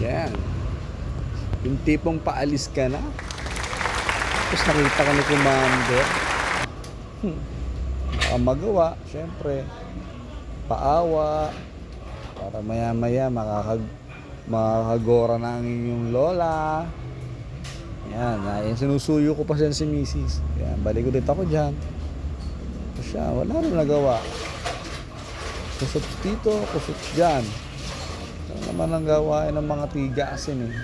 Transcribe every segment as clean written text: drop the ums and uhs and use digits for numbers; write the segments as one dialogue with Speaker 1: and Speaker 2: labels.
Speaker 1: Yan. Yung tipong paalis ka na. Tapos nakita ka ni Commander. Baka magawa, syempre. Paawa. Para maya-maya makakagora na ang inyong lola. Yan. Yan. Sinusuyo ko pa siya si Mrs. Yan. Balik ulit ako dyan. Siya, wala rin nagawa. Kusot dito, kusot dyan. Ano naman ang gawain ng mga tigasin eh.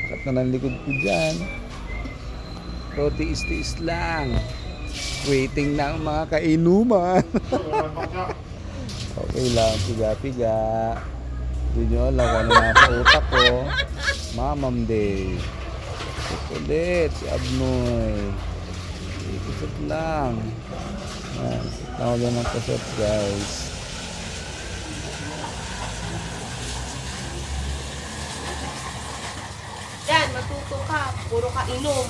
Speaker 1: Bakit na ng likod ko dyan? Pero tiis-tiis lang. Waiting na ang mga kainuman. Okay lang, piga-piga. Hindi nyo alam kung ano nasa utak ko. Mamam Day. Ulit si Abnoy. Kusot lang. Yan. Tawag yan ng kusot guys.
Speaker 2: Yan, matuto ka. Puro ka inom.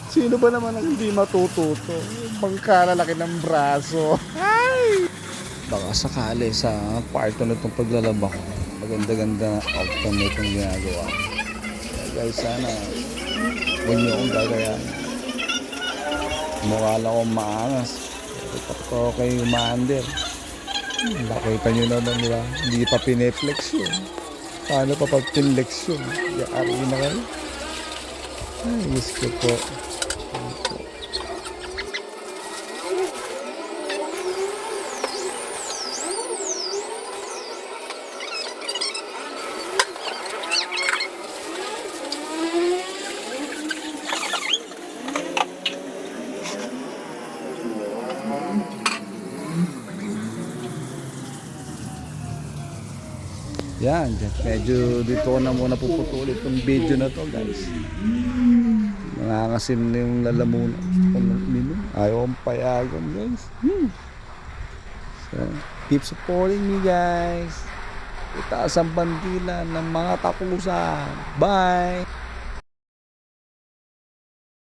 Speaker 1: Sino ba naman ang hindi matututo? Pangkalalaki ng braso. Ay! Baka sakali sa kwarto na itong paglalaba ko. Maganda-ganda na outcome na itong ginagawa. Kaya guys, sana huwag niyo akong gagayan. Mukha lang akong maangas. Itak ko kay Commander. Nakita nyo naman nila. Hindi pa pineflex yun. Paano pa pag pinflex yun? Yari na kayo. Ay, miss ko po. Yan, medyo dito ko na muna puputulin itong video na to guys. Nangangasim na yung lalamunan. Ayaw akong payagan guys. So, keep supporting me guys. Itaas ang bandila ng mga tapusan. Bye!